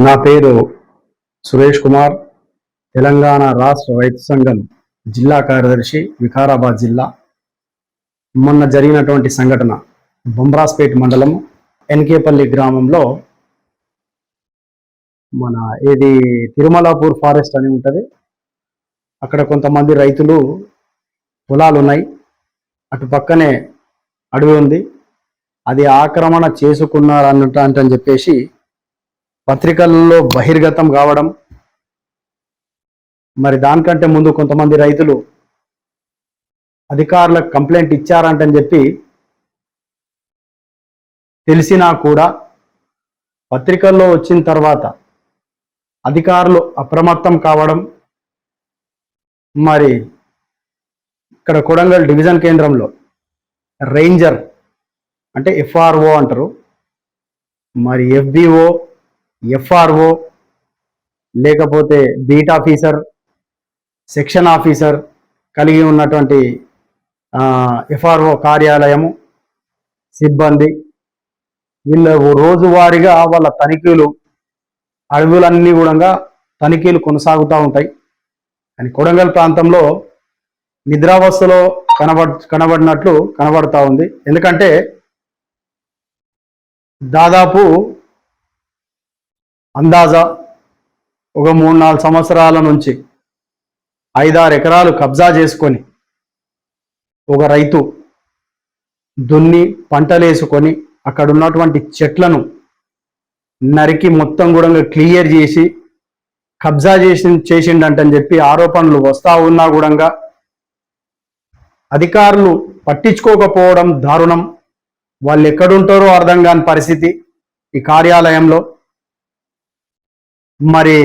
నా పేరు సురేష్ కుమార్. తెలంగాణ రాష్ట్ర రైతు సంఘం జిల్లా కార్యదర్శి, వికారాబాద్ జిల్లా. మొన్న జరిగినటువంటి సంఘటన బొంబ్రాస్పేట్ మండలం ఎన్కేపల్లి గ్రామంలో మన ఏది తిరుమలాపూర్ ఫారెస్ట్ అని ఉంటుంది. అక్కడ కొంతమంది రైతులు పొలాలు ఉన్నాయి, అటు పక్కనే అడవి ఉంది, అది ఆక్రమణ చేసుకున్నారు అని చెప్పేసి పత్రికల్లో బహిర్గతం కావడం. మరి దానికంటే ముందు కొంతమంది రైతులు అధికారులకు కంప్లైంట్ ఇచ్చారంటని చెప్పి తెలిసినా కూడా పత్రికల్లో వచ్చిన తర్వాత అధికారులు అప్రమత్తం కావడం. మరి ఇక్కడ కొడంగల్ డివిజన్ కేంద్రంలో రేంజర్ అంటే ఎఫ్ఆర్ఓ అంటారు, మరి ఎఫ్బిఓ, ఎఫ్ఆర్ఓ, లేకపోతే బీట్ ఆఫీసర్, సెక్షన్ ఆఫీసర్ కలిగి ఉన్నటువంటి ఎఫ్ఆర్ఓ కార్యాలయము సిబ్బంది వీళ్ళు రోజువారీగా వాళ్ళ తనిఖీలు, అడవులన్నీ కూడా తనిఖీలు కొనసాగుతూ ఉంటాయి. కానీ కొడంగల్ ప్రాంతంలో నిద్రావస్థలో కనబడినట్లు కనబడతా ఉంది. ఎందుకంటే దాదాపు అందాజా ఒక 3-4 సంవత్సరాల నుంచి 5-6 ఎకరాలు కబ్జా చేసుకొని ఒక రైతు దున్ని పంటలేసుకొని అక్కడ ఉన్నటువంటి చెట్లను నరికి మొత్తం కూడా క్లియర్ చేసి కబ్జా చేసిండంటని చెప్పి ఆరోపణలు వస్తూ ఉన్నా కూడా అధికారులు పట్టించుకోకపోవడం దారుణం. వాళ్ళు ఎక్కడుంటారో అర్థం కాని పరిస్థితి ఈ కార్యాలయంలో. మరి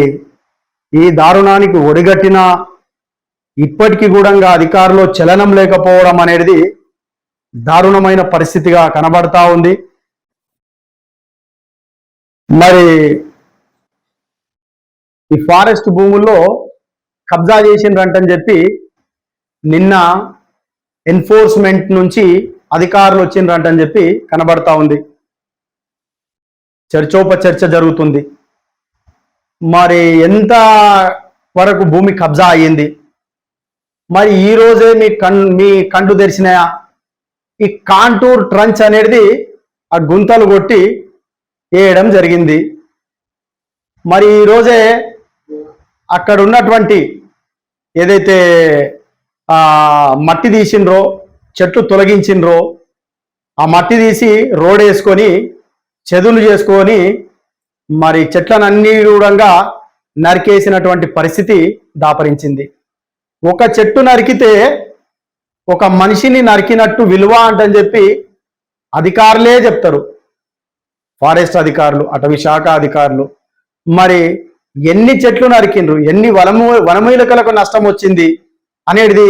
ఈ దారుణానికి ఒడిగట్టిన ఇప్పటికీ కూడా అధికారులు చలనం లేకపోవడం అనేది దారుణమైన పరిస్థితిగా కనబడతా ఉంది. మరి ఈ ఫారెస్ట్ భూముల్లో కబ్జా చేసిండ్రంటని చెప్పి నిన్న ఎన్ఫోర్స్మెంట్ నుంచి అధికారులు వచ్చిండ్రంటని చెప్పి కనబడతా ఉంది. చర్చోపచర్చ జరుగుతుంది. మరి ఎంత వరకు భూమి కబ్జా అయ్యింది? మరి ఈరోజే మీ కండ్లు తెరిచినాయా? ఈ కాంటూర్ ట్రంచ్ అనేది ఆ గుంతలు కొట్టి వేయడం జరిగింది. మరి ఈరోజే అక్కడ ఉన్నటువంటి ఏదైతే మట్టి తీసిండ్రో, చెట్లు తొలగించిండ్రో, ఆ మట్టి తీసి రోడ్ వేసుకొని చెదులు చేసుకొని మరి చెట్లనన్నీ కూడా నరికేసినటువంటి పరిస్థితి దాపరించింది. ఒక చెట్టు నరికితే ఒక మనిషిని నరికినట్టు విలువ అంటని చెప్పి అధికారులే చెప్తారు, ఫారెస్ట్ అధికారులు, అటవీ శాఖ అధికారులు. మరి ఎన్ని చెట్లు నరికిండ్రు, ఎన్ని వనమూలికలకు నష్టం వచ్చింది అనేది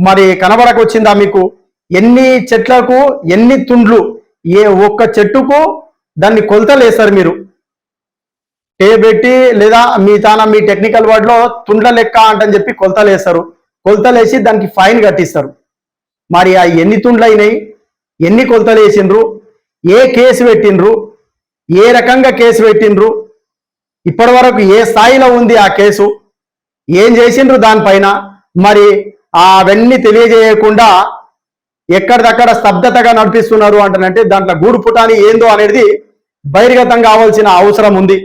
మరి కనబడకొచ్చిందా మీకు? ఎన్ని చెట్లకు ఎన్ని తుండ్లు, ఏ ఒక్క చెట్టుకు దాన్ని కొలతలు వేస్తారు మీరు పెట్టి, లేదా మీ టెక్నికల్ వర్డ్లో తుండ్ల లెక్క అంటని చెప్పి కొలతలు వేస్తారు. కొలతలు వేసి దానికి ఫైన్ కట్టిస్తారు. మరి ఆ ఎన్ని తుండ్లు అయినాయి, ఎన్ని కొలతలు వేసిండ్రు, ఏ కేసు పెట్టిండ్రు, ఏ రకంగా కేసు పెట్టిండ్రు, ఇప్పటి వరకు ఏ స్థాయిలో ఉంది ఆ కేసు, ఏం చేసిండ్రు దానిపైన, మరి అవన్నీ తెలియజేయకుండా ఎక్కడిదక్కడ స్తబ్దతగా నడిపిస్తున్నారు అంటనంటే దాంట్లో గూడు పుటాని ఏందో అనేది బహిర్గతం కావాల్సిన అవసరం ఉంది.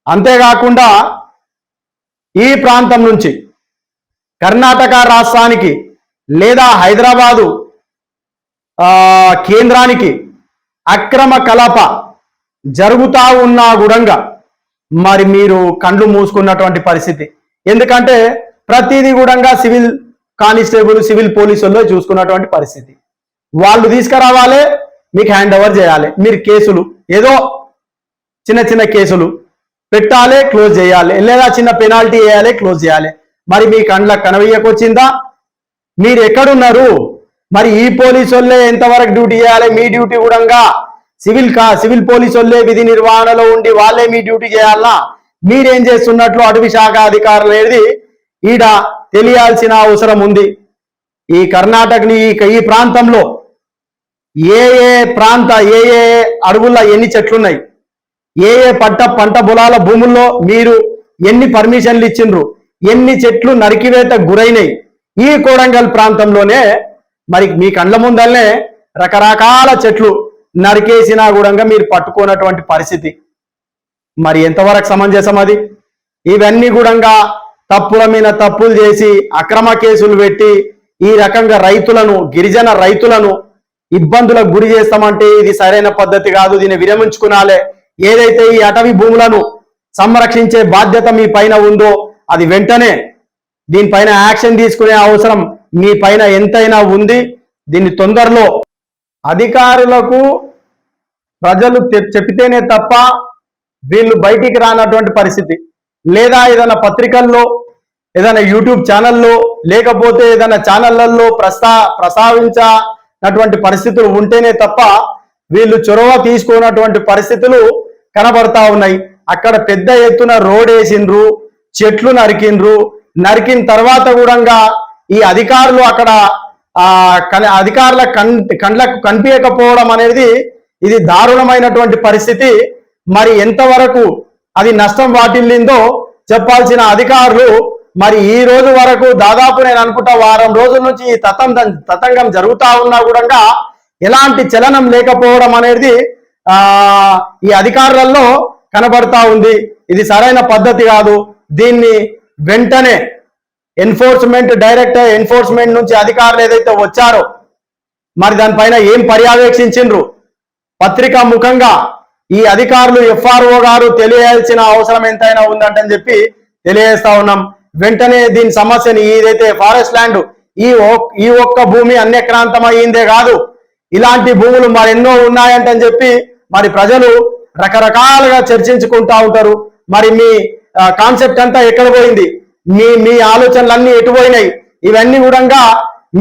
అంతేకాకుండా ఈ ప్రాంతం నుంచి కర్ణాటక రాష్ట్రానికి లేదా హైదరాబాదు కేంద్రానికి అక్రమ కలాప జరుగుతా ఉన్నా కూడా మరి మీరు కండ్లు మూసుకున్నటువంటి పరిస్థితి. ఎందుకంటే ప్రతిదీ కూడా సివిల్ కానిస్టేబుల్, సివిల్ పోలీసుల్లో చూసుకున్నటువంటి పరిస్థితి. వాళ్ళు తీసుకురావాలి, మీకు హ్యాండ్ ఓవర్ చేయాలి. మీరు కేసులు ఏదో చిన్న కేసులు పెట్టాలి, క్లోజ్ చేయాలి, లేదా చిన్న పెనాల్టీ వేయాలి, క్లోజ్ చేయాలి. మరి మీ కండ్లకు కనవయ్యకొచ్చిందా? మీరు ఎక్కడున్నారు? మరి ఈ పోలీసు వాళ్ళే ఎంతవరకు డ్యూటీ చేయాలి? మీ డ్యూటీ కూడా సివిల్ పోలీసు వాళ్ళే విధి నిర్వహణలో ఉండి వాళ్ళే మీ డ్యూటీ చేయాలన్నా మీరేం చేస్తున్నట్లు అటవీ శాఖ అధికారులు అనేది ఈడ తెలియాల్సిన అవసరం ఉంది. ఈ కర్ణాటకని ఈ ప్రాంతంలో ఏ ఏ అడవుల్లో ఎన్ని చెట్లున్నాయి, ఏ ఏ పంట పొలాల భూముల్లో మీరు ఎన్ని పర్మిషన్లు ఇచ్చిండ్రు, ఎన్ని చెట్లు నరికివేత గురైనాయి. ఈ కోడంగల్ ప్రాంతంలోనే మరి మీ కండ్ల ముందల్నే రకరకాల చెట్లు నరికేసినా కూడా మీరు పట్టుకోనటువంటి పరిస్థితి. మరి ఎంతవరకు సమంజసం అది? ఇవన్నీ కూడా తప్పుల మీద తప్పులు చేసి అక్రమ కేసులు పెట్టి ఈ రకంగా రైతులను, గిరిజన రైతులను ఇబ్బందులకు గురి చేస్తామంటే ఇది సరైన పద్ధతి కాదు. దీన్ని విరమించుకునాలే. ఏదైతే ఈ అటవీ భూములను సంరక్షించే బాధ్యత మీ పైన ఉందో అది వెంటనే దీనిపైన యాక్షన్ తీసుకునే అవసరం మీ పైన ఎంతైనా ఉంది. దీన్ని తొందరలో అధికారులకు ప్రజలు చెప్పితేనే తప్ప వీళ్ళు బయటికి రానటువంటి పరిస్థితి. లేదా ఏదైనా పత్రికల్లో, ఏదైనా యూట్యూబ్ ఛానల్లో, లేకపోతే ఏదైనా ఛానళ్లలో ప్రస్తావించినటువంటి పరిస్థితులు ఉంటేనే తప్ప వీళ్ళు చొరవ తీసుకున్నటువంటి పరిస్థితులు కనబడతా ఉన్నాయి. అక్కడ పెద్ద ఎత్తున రోడ్ వేసిండ్రు, చెట్లు నరికిన తర్వాత కూడా ఈ అధికారులు అక్కడ అధికారుల కండ్లకు కనిపించకపోవడం అనేది ఇది దారుణమైనటువంటి పరిస్థితి. మరి ఎంతవరకు అది నష్టం వాటిల్లిందో చెప్పాల్సిన అధికారులు మరి ఈ రోజు వరకు దాదాపు నేను అనుకుంటా వారం రోజుల నుంచి ఈ తతంగం జరుగుతా ఉన్నా కూడా ఎలాంటి చలనం లేకపోవడం అనేది ఈ అధికారులలో కనబడతా ఉంది. ఇది సరైన పద్ధతి కాదు. దీన్ని వెంటనే ఎన్ఫోర్స్మెంట్ నుంచి అధికారులు ఏదైతే వచ్చారో మరి దానిపైన ఏం పర్యవేక్షించిండ్రు, పత్రికా ముఖంగా ఈ అధికారులు FRO గారు తెలియాల్సిన అవసరం ఎంతైనా ఉందంటని చెప్పి తెలియజేస్తా ఉన్నాం. వెంటనే దీని సమస్యని, ఏదైతే ఫారెస్ట్ ల్యాండ్ ఈ ఒక్క భూమి అన్యక్రాంతం అయ్యిందే కాదు, ఇలాంటి భూములు మరెన్నో ఉన్నాయంటని చెప్పి మరి ప్రజలు రకరకాలుగా చర్చించుకుంటా ఉంటారు. మరి మీ కాన్సెప్ట్ అంతా ఎక్కడ పోయింది, మీ ఆలోచనలన్నీ ఎటుపోయినాయి, ఇవన్నీ కూడా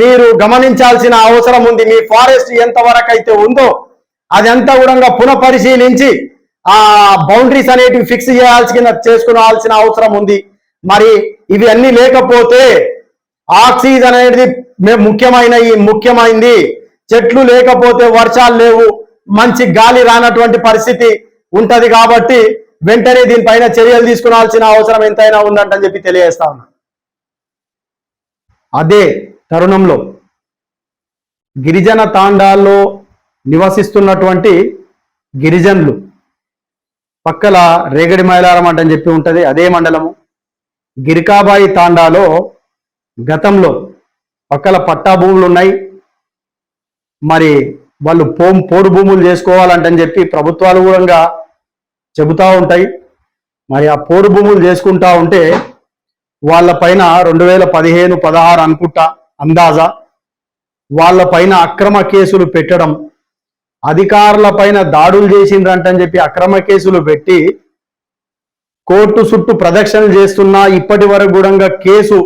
మీరు గమనించాల్సిన అవసరం ఉంది. మీ ఫారెస్ట్ ఎంతవరకు అయితే ఉందో అదంతా కూడా పునఃపరిశీలించి ఆ బౌండరీస్ అనేటివి ఫిక్స్ చేసుకోవాల్సిన అవసరం ఉంది. మరి ఇవి అన్ని లేకపోతే ఆక్సిజన్ అనేది ముఖ్యమైంది. చెట్లు లేకపోతే వర్షాలు లేవు, మంచి గాలి రానటువంటి పరిస్థితి ఉంటది. కాబట్టి వెంటనే దీనిపైన చర్యలు తీసుకోవాల్సిన అవసరం ఎంతైనా ఉందంటని చెప్పి తెలియజేస్తా ఉన్నా. అదే తరుణంలో గిరిజన తాండాల్లో నివసిస్తున్నటువంటి గిరిజనులు పక్కల రేగడి మైలారం అని చెప్పి ఉంటది, అదే మండలము. గిరికాబాయి తాండాలో గతంలో పక్కల పట్టా భూములు ఉన్నాయి. మరి వాళ్ళు పోడు భూములు చేసుకోవాలంటని చెప్పి ప్రభుత్వాలు కూడా చెబుతూ ఉంటాయి. మరి ఆ పోడు భూములు చేసుకుంటా ఉంటే వాళ్ళ పైన 2015-16 అనుకుంటా అందాజా వాళ్ళ పైన అక్రమ కేసులు పెట్టడం, అధికారుల పైన దాడులు చేసిండ్రంటని చెప్పి అక్రమ కేసులు పెట్టి కోర్టు చుట్టూ ప్రదక్షిణలు చేస్తున్నా ఇప్పటి వరకు కూడా కేసు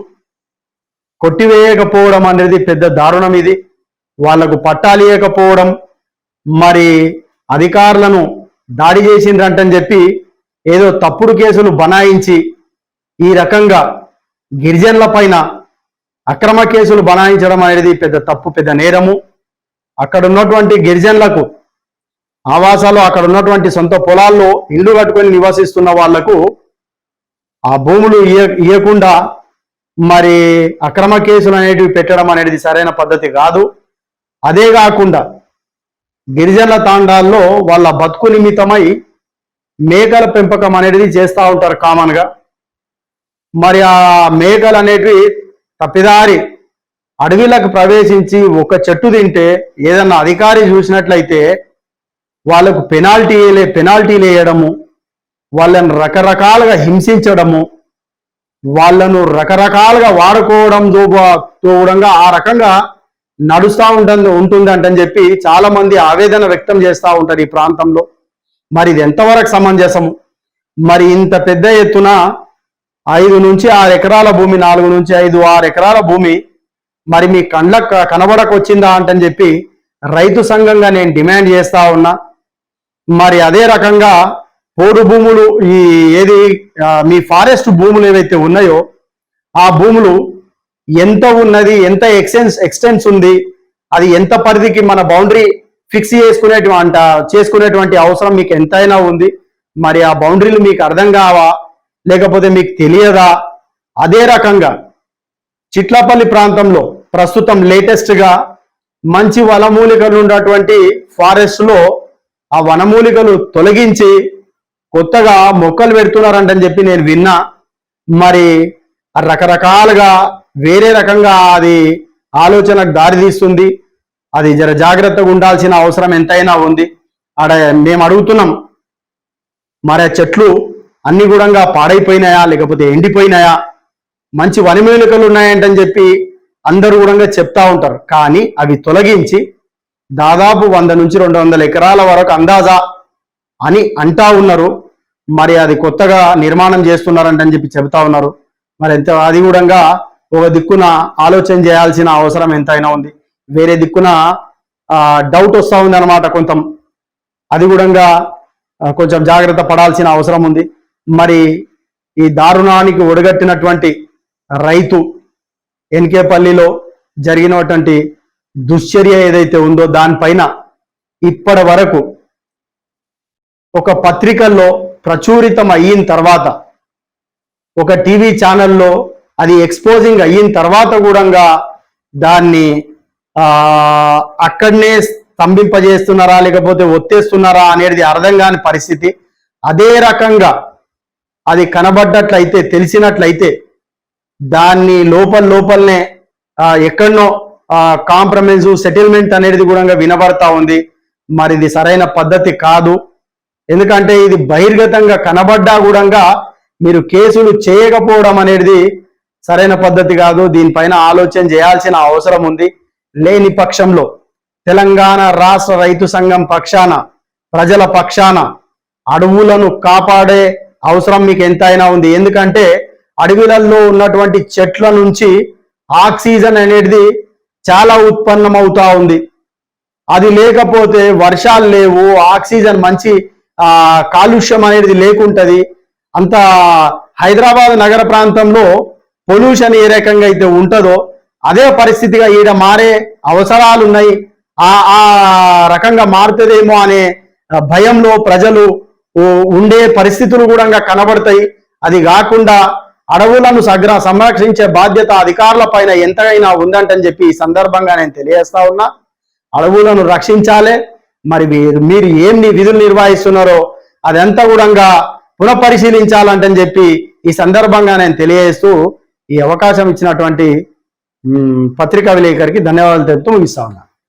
కొట్టివేయకపోవడం అనేది పెద్ద దారుణం. ఇది వాళ్లకు పట్టాలు ఇవ్వకపోవడం, మరి అధికారులను దాడి చేసిండ్రంటని చెప్పి ఏదో తప్పుడు కేసులు బనాయించి ఈ రకంగా గిరిజనుల పైన అక్రమ కేసులు బనాయించడం అనేది పెద్ద తప్పు, పెద్ద నేరము. అక్కడ ఉన్నటువంటి గిరిజనులకు ఆవాసాలు, అక్కడ ఉన్నటువంటి సొంత పొలాల్లో ఇల్లు కట్టుకొని నివసిస్తున్న వాళ్లకు ఆ భూములు ఇవ్వకుండా మరి అక్రమ కేసులు అనేటివి పెట్టడం అనేది సరైన పద్ధతి కాదు. అదే కాకుండా గిరిజనుల తాండాల్లో వాళ్ళ బతుకు నిమిత్తమై మేకల పెంపకం అనేది చేస్తూ ఉంటారు కామన్గా. మరి ఆ మేకలు అనేటివి తప్పిదారి అడవిలకు ప్రవేశించి ఒక చెట్టు తింటే ఏదన్నా అధికారి చూసినట్లయితే వాళ్ళకు పెనాల్టీలు వేయడము, వాళ్ళను రకరకాలుగా హింసించడము, వాళ్ళను రకరకాలుగా వాడుకోవడంతో కూడా ఆ రకంగా నడుస్తూ ఉంటుంది అంటని చెప్పి చాలా మంది ఆవేదన వ్యక్తం చేస్తూ ఉంటారు ఈ ప్రాంతంలో. మరి ఇది ఎంతవరకు సమంజసము? మరి ఇంత పెద్ద ఎత్తున 5 నుంచి 6 ఎకరాల భూమి, 4 నుంచి 5, 6 ఎకరాల భూమి మరి మీ కండ్లకు కనబడకొచ్చిందా అంటని చెప్పి రైతు సంఘంగా నేను డిమాండ్ చేస్తా ఉన్నా. మరి అదే రకంగా పోడు భూములు, మీ ఫారెస్ట్ భూములు ఏవైతే ఉన్నాయో ఆ భూములు ఎంత ఉన్నది, ఎంత ఎక్స్టెన్స్ ఉంది, అది ఎంత పరిధికి మన బౌండరీ ఫిక్స్ చేసుకునేటువంటి అవసరం మీకు ఎంతైనా ఉంది. మరి ఆ బౌండరీలు మీకు అర్థం కావా, లేకపోతే మీకు తెలియదా? అదే రకంగా చిట్లపల్లి ప్రాంతంలో ప్రస్తుతం లేటెస్ట్గా మంచి వనమూలికలు ఉన్నటువంటి ఫారెస్ట్లో ఆ వనమూలికలు తొలగించి కొత్తగా మొక్కలు పెడుతున్నారంటని చెప్పి నేను విన్నా. మరి రకరకాలుగా వేరే రకంగా అది ఆలోచనకు దారితీస్తుంది. అది జర జాగ్రత్తగా ఉండాల్సిన అవసరం ఎంతైనా ఉంది. మేము అడుగుతున్నాం, మరి ఆ చెట్లు అన్ని కూడా పాడైపోయినాయా, లేకపోతే ఎండిపోయినాయా? మంచి వనమూలికలు ఉన్నాయంటని చెప్పి అందరూ కూడా చెప్తా ఉంటారు. కానీ అవి తొలగించి దాదాపు 100 నుంచి 200 ఎకరాల వరకు అందాజా అని అంటా ఉన్నారు. మరి అది కొత్తగా నిర్మాణం చేస్తున్నారంటని చెప్పి చెబుతా ఉన్నారు. మరి ఎంత అది కూడా ఒక దిక్కున ఆలోచన చేయాల్సిన అవసరం ఎంతైనా ఉంది. వేరే దిక్కున డౌట్ వస్తూ ఉంది అనమాట కొంత. అది కూడా కొంచెం జాగ్రత్త పడాల్సిన అవసరం ఉంది. మరి ఈ దారుణానికి ఒడగట్టినటువంటి రైతు ఎన్కేపల్లిలో జరిగినటువంటి దుశ్చర్య ఏదైతే ఉందో దానిపైన ఇప్పటి వరకు ఒక పత్రికల్లో ప్రచురితం అయిన తర్వాత, ఒక టీవీ ఛానల్లో అది ఎక్స్పోజింగ్ అయిన తర్వాత కూడా దాన్ని అక్కడనే స్తంభింపజేస్తున్నారా లేకపోతే ఒత్తేస్తున్నారా అనేది అర్థం కాని పరిస్థితి. అదే రకంగా అది కనబడ్డట్లయితే, తెలిసినట్లయితే దాన్ని లోపలనే ఎక్కడనో కాంప్రమైజ్ సెటిల్మెంట్ అనేది కూడా వినబడతా ఉంది. మరి ఇది సరైన పద్ధతి కాదు. ఎందుకంటే ఇది బహిర్గతంగా కనబడ్డా కూడా మీరు కేసులు చేయకపోవడం అనేది సరైన పద్ధతి కాదు. దీనిపైన ఆలోచన చేయాల్సిన అవసరం ఉంది. లేని పక్షంలో తెలంగాణ రాష్ట్ర రైతు సంఘం పక్షాన, ప్రజల పక్షాన అడవులను కాపాడే అవసరం మీకు ఎంతైనా ఉంది. ఎందుకంటే అడవులలో ఉన్నటువంటి చెట్ల నుంచి ఆక్సిజన్ అనేది చాలా ఉత్పన్నమవుతా ఉంది. అది లేకపోతే వర్షాలు లేవు, ఆక్సిజన్ మంచి కాలుష్యం అనేది లేకుంటది. అంత హైదరాబాద్ నగర ప్రాంతంలో పొల్యూషన్ ఏ రకంగా అయితే ఉంటుందో అదే పరిస్థితిగా ఈడ మారే అవసరాలు ఉన్నాయి. ఆ రకంగా మారుతుందేమో అనే భయంలో ప్రజలు ఉండే పరిస్థితులు కూడా కనబడతాయి. అది కాకుండా అడవులను సంరక్షించే బాధ్యత అధికారుల పైన ఎంతైనా ఉందంటని చెప్పి ఈ సందర్భంగా నేను తెలియజేస్తా ఉన్నా. అడవులను రక్షించాలి. మరి మీరు ఏం విధులు నిర్వహిస్తున్నారో అదంతా కూడా పునఃపరిశీలించాలంటని చెప్పి ఈ సందర్భంగా నేను తెలియజేస్తూ ఈ అవకాశం ఇచ్చినటువంటి పత్రికా విలేకరికి ధన్యవాదాలు తెలుపుతూ ముగిస్తా ఉన్నా.